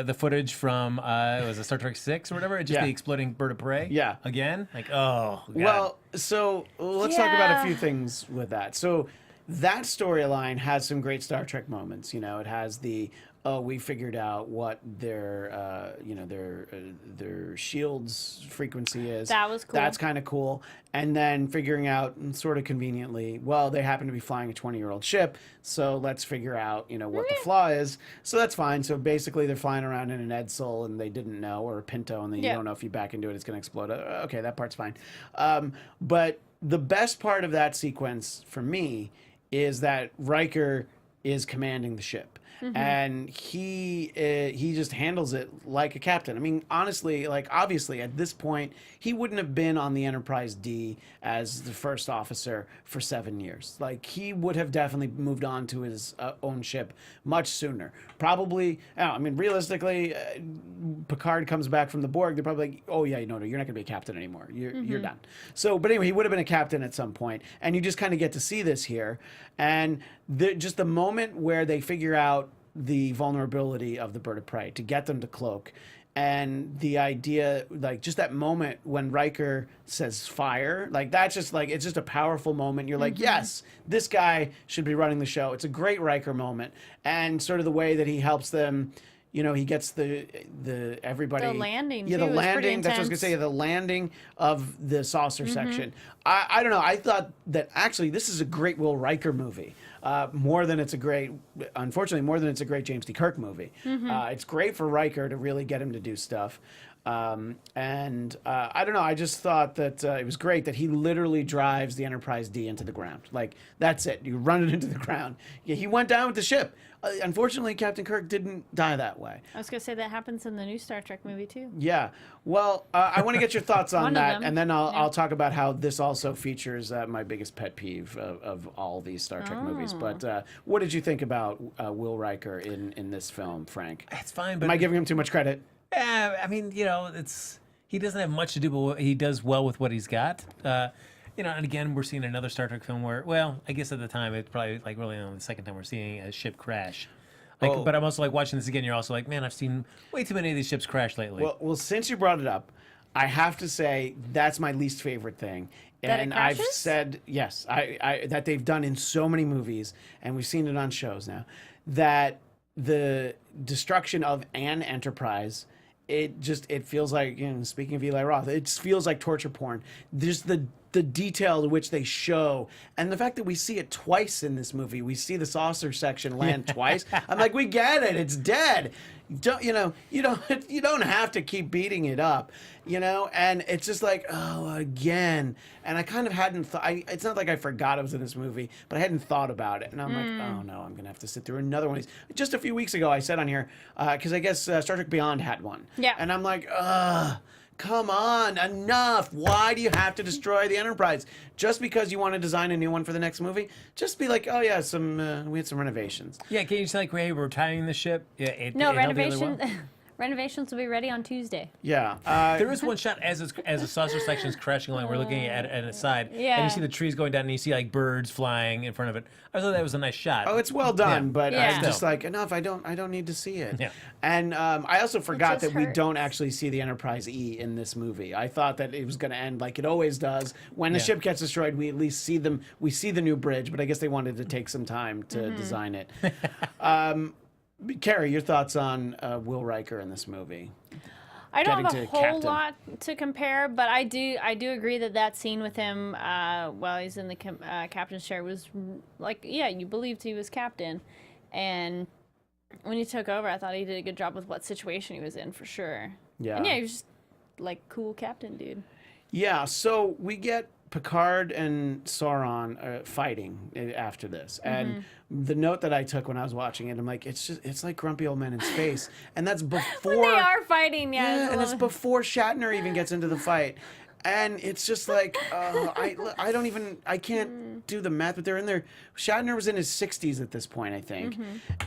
the footage from was it Star Trek 6 or whatever? Just the exploding bird of prey. Yeah. Again, like God. Well, so let's talk about a few things with that. So. That storyline has some great Star Trek moments. It has the we figured out what their shield's frequency is. That was cool. That's kind of cool. And then figuring out, sort of conveniently, well, they happen to be flying a 20-year-old ship, so let's figure out, what the flaw is. So that's fine. So basically, they're flying around in an Edsel, and they didn't know, or a Pinto, and then you don't know if you back into it, it's going to explode. Okay, that part's fine. But the best part of that sequence for me is that Riker is commanding the ship. Mm-hmm. And he just handles it like a captain. I mean, honestly, obviously, at this point, he wouldn't have been on the Enterprise D as the first officer for 7 years. He would have definitely moved on to his own ship much sooner. Probably, realistically, Picard comes back from the Borg. They're probably like, oh, yeah, no, you're not going to be a captain anymore. You're done. So, but anyway, he would have been a captain at some point. And you just kind of get to see this here. And just the moment where they figure out the vulnerability of the bird of prey to get them to cloak, and the idea, just that moment when Riker says fire, that's just it's just a powerful moment. You're like, yes, this guy should be running the show. It's a great Riker moment, and sort of the way that he helps them. He gets the everybody. The landing. Yeah, too, the landing. That's what I was intense. gonna say. The landing of the saucer section. I don't know. I thought that actually this is a great Will Riker movie. Unfortunately, more than it's a great James T. Kirk movie. It's great for Riker to really get him to do stuff. I don't know. I just thought that it was great that he literally drives the Enterprise D into the ground. That's it. You run it into the ground. Yeah, he went down with the ship. Unfortunately, Captain Kirk didn't die that way. I was going to say that happens in the new Star Trek movie, too. Yeah. Well, I want to get your thoughts on that, and then Yeah. I'll talk about how this also features my biggest pet peeve of all these Star Trek movies. But what did you think about Will Riker in this film, Frank? It's fine, but Am I giving him too much credit? He doesn't have much to do, but he does well with what he's got. And again, we're seeing another Star Trek film where, well, I guess at the time it's probably really only the second time we're seeing a ship crash. But I'm also watching this again. You're also like, man, I've seen way too many of these ships crash lately. Well, since you brought it up, I have to say that's my least favorite thing. That And it I've crashes? said yes, I that they've done in so many movies, and we've seen it on shows now, that the destruction of an Enterprise. It feels like, speaking of Eli Roth, it just feels like torture porn. There's the detail to which they show, and the fact that we see it twice in this movie. We see the saucer section land twice. I'm like, we get it. It's dead. You don't have to keep beating it up, and it's just like, oh, again. And I kind of hadn't thought, it's not like I forgot it was in this movie, but I hadn't thought about it. And I'm like, oh no, I'm going to have to sit through another one of these. Just a few weeks ago, I said on here, because I guess Star Trek Beyond had one. Yeah. And I'm like, come on, enough. Why do you have to destroy the Enterprise? Just because you want to design a new one for the next movie? Just be like, oh yeah, we had some renovations. Yeah, can you say like, hey, we're retiring the ship? Yeah, No, it held together well. renovations will be ready on Tuesday. Yeah. There is one shot as a saucer section is crashing along. We're looking at a side, Yeah. and you see the trees going down, and you see like birds flying in front of it. I thought that was a nice shot. Oh, it's well done, Yeah. but Yeah. I'm just like, enough. I don't need to see it. Yeah. And I also forgot just that we hurts. don't actually see the Enterprise E in this movie. I thought that it was going to end like it always does. When the Yeah. ship gets destroyed, we at least see them. We see the new bridge, but I guess they wanted to take some time to design it. Kari, your thoughts on Will Riker in this movie? I don't have a Getting to whole Captain. lot to compare, but I do agree that scene with him while he's in the captain's chair was like, yeah, you believed he was captain, and when he took over, I thought he did a good job with what situation he was in for sure. Yeah. And yeah, he was just like cool captain dude. Yeah, so we get Picard and Sauron fighting after this. And the note that I took when I was watching it, I'm like, it's like grumpy old men in space. And that's before When they are fighting, yeah. and it's before Shatner even gets into the fight. And it's just like, I can't do the math, but they're in there. Shatner was in his 60s at this point, I think.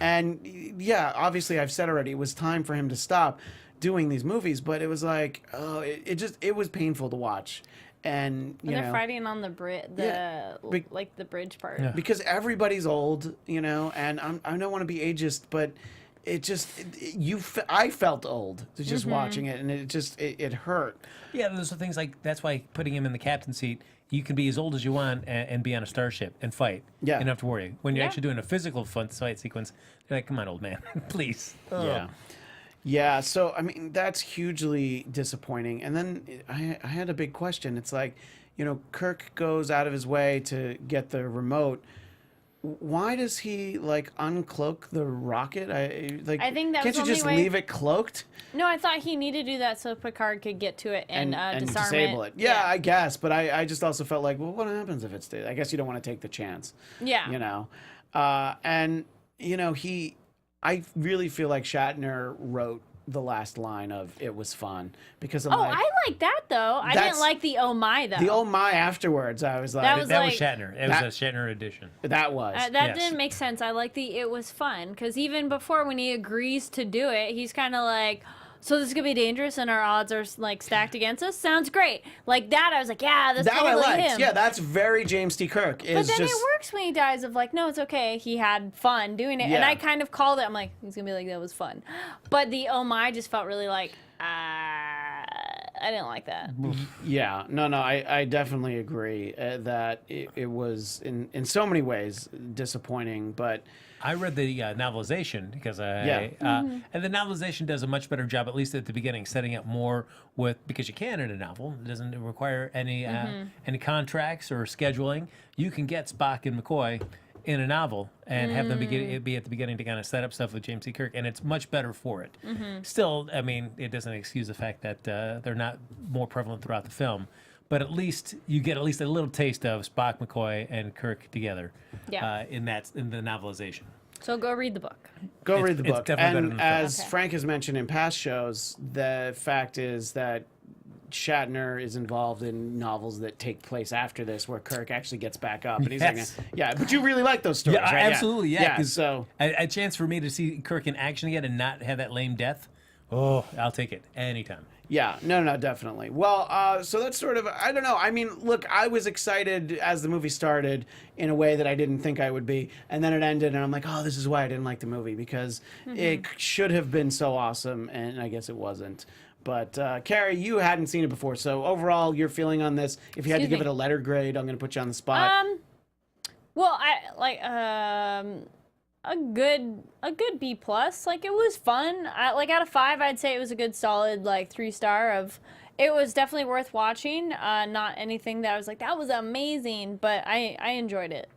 And yeah, obviously I've said already, it was time for him to stop doing these movies, but it was like, it was painful to watch. And when they're fighting on the like the bridge part. Yeah. because everybody's old, and I don't want to be ageist, but I felt old just watching it, and it hurt. Yeah, those are things like that's why putting him in the captain seat, you can be as old as you want and be on a starship and fight. Yeah. You don't have to worry. When you're Yeah. actually doing a physical fight sequence, you're like, come on, old man, please. Yeah. Yeah, so I mean that's hugely disappointing. And then I had a big question. It's like, Kirk goes out of his way to get the remote. Why does he like uncloak the rocket? I think that can't was you the just only way- leave it cloaked No, I thought he needed to do that so Picard could get to it and disarm disable it? Yeah, I guess, but I just also felt like, well, what happens if it's? I guess you don't want to take the chance. Yeah. I really feel like Shatner wrote the last line of "It was fun" because I'm Oh, like, I like that though. I That's- didn't like the oh my though. the "Oh my" afterwards. I was like, That was That was like- Shatner. It was a Shatner edition. that was. That Yes. didn't make sense. I like the it was fun because even before when he agrees to do it, he's kind of like, so this is gonna be dangerous and our odds are like stacked against us. Sounds great. Like that, I was like, yeah, that's that I totally liked. him. Yeah, that's very James T. Kirk. But then it works when he dies of like, no, it's okay. He had fun doing it. And Yeah. I kind of called it. I'm like, he's going to be like, that was fun. But the oh my just felt really like, I didn't like that. Yeah, no, I definitely agree that it was in so many ways disappointing, but I read the novelization because Yeah. and the novelization does a much better job, at least at the beginning, setting up more because you can in a novel. It doesn't require any contracts or scheduling. You can get Spock and McCoy in a novel and have them be at the beginning to kind of set up stuff with James T. Kirk, and it's much better for it. Still, I mean, it doesn't excuse the fact that they're not more prevalent throughout the film. But at least you get at least a little taste of Spock, McCoy, and Kirk together Yeah. in the novelization. So go read the book. go read the it's book. definitely better And than the film. as Okay. Frank has mentioned in past shows, the fact is that Shatner is involved in novels that take place after this, where Kirk actually gets back up, and he's Yes. like, "Yeah, but you really like those stories, Yeah, right?" absolutely, yeah. Yeah. 'Cause So a chance for me to see Kirk in action again and not have that lame death. Oh, I'll take it anytime. yeah, no, definitely. Well, so that's sort of, I don't know. I mean, look, I was excited as the movie started in a way that I didn't think I would be, and then it ended, and I'm like, oh, this is why I didn't like the movie, because it should have been so awesome, and I guess it wasn't. But Kari, you hadn't seen it before, so overall, your feeling on this, if you had to Excuse give me. it a letter grade, I'm going to put you on the spot. Well, I like a good B plus. Like it was fun. Like out of 5, I'd say it was a good solid like 3-star. Of it was definitely worth watching. Not anything that I was like that was amazing, but I enjoyed it.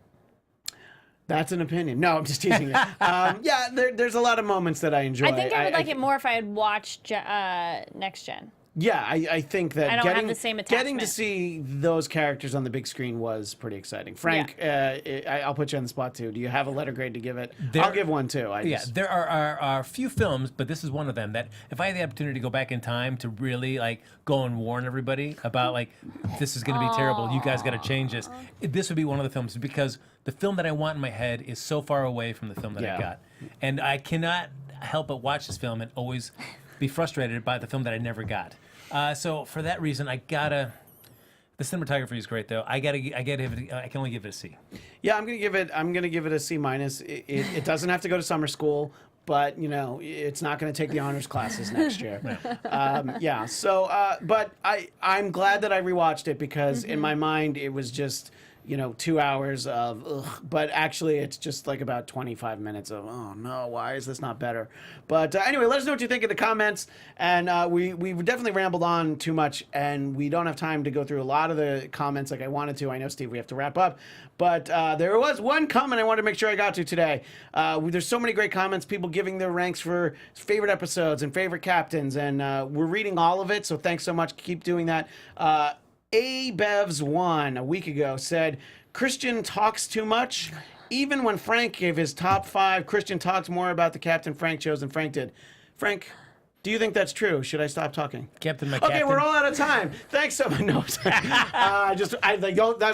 That's an opinion. No, I'm just teasing you. Yeah, there's a lot of moments that I enjoy. I think I would like it more if I had watched Next Gen. Yeah, I think that I don't have the same getting to attachment. see those characters on the big screen was pretty exciting. Frank, I'll put you on the spot too. Do you have a letter grade to give it? I'll give one too. There are a few films, but this is one of them that if I had the opportunity to go back in time to really like go and warn everybody about like this is going to be terrible, you guys got to change this. This would be one of the films because the film that I want in my head is so far away from the film that I got, and I cannot help but watch this film and always be frustrated by the film that I never got. So for that reason, I gotta. The cinematography is great, though. I can only give it a C. Yeah, I'm gonna give it a C minus. It doesn't have to go to summer school, but you know, it's not gonna take the honors classes next year. Yeah. So, but I'm glad that I rewatched it because in my mind it was just, you know, 2 hours of ugh, but actually it's just like about 25 minutes of oh no, why is this not better? But anyway, let us know what you think in the comments. And we definitely rambled on too much, and we don't have time to go through a lot of the comments like I wanted to. I know, Steve, we have to wrap up, but there was one comment I wanted to make sure I got to today. There's so many great comments, people giving their ranks for favorite episodes and favorite captains, and we're reading all of it. So thanks so much. Keep doing that. Bevs1 a week ago said Christian talks too much. Even when Frank gave his top 5, Christian talks more about the captain Frank chose than Frank did. Frank, do you think that's true? Should I stop talking? Captain, Okay, we're all out of time. Thanks so much. No, that's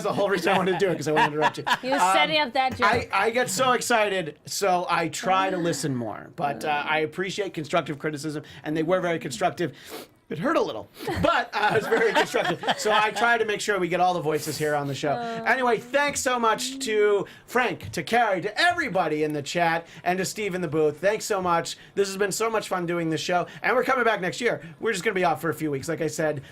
the whole reason I wanted to do it, because I wanted to interrupt you. He was setting up that joke. I get so excited, so I try to listen more. But I appreciate constructive criticism, and they were very constructive. It hurt a little, but it was very constructive. So I try to make sure we get all the voices here on the show. Anyway, thanks so much to Frank, to Kari, to everybody in the chat, and to Steve in the booth. Thanks so much. This has been so much fun doing this show, and we're coming back next year. We're just going to be off for a few weeks. Like I said,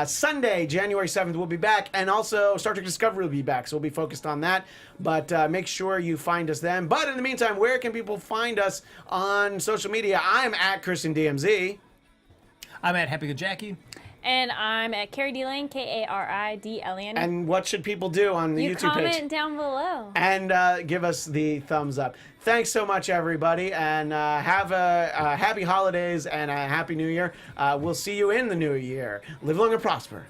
Sunday, January 7th, we'll be back, and also Star Trek Discovery will be back, so we'll be focused on that. But make sure you find us then. But in the meantime, where can people find us on social media? I'm at Christian DMZ. I'm at Happy Good Jackie. And I'm at Kari D. Lane, Karidlane. And what should people do on the YouTube page? Comment down below. And give us the thumbs up. Thanks so much, everybody, and have a happy holidays and a happy new year. We'll see you in the new year. Live long and prosper.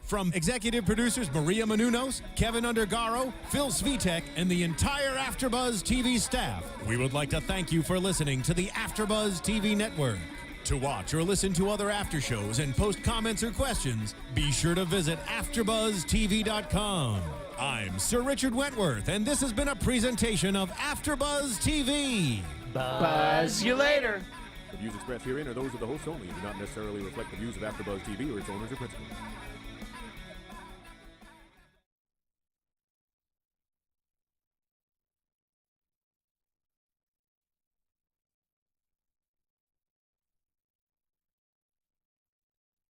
From executive producers Maria Menounos, Kevin Undergaro, Phil Svitek, and the entire AfterBuzz TV staff, we would like to thank you for listening to the AfterBuzz TV network. To watch or listen to other after shows and post comments or questions, be sure to visit AfterBuzzTV.com. I'm Sir Richard Wentworth, and this has been a presentation of AfterBuzz TV. Buzz you later. The views expressed herein are those of the hosts only and do not necessarily reflect the views of AfterBuzz TV or its owners or principals.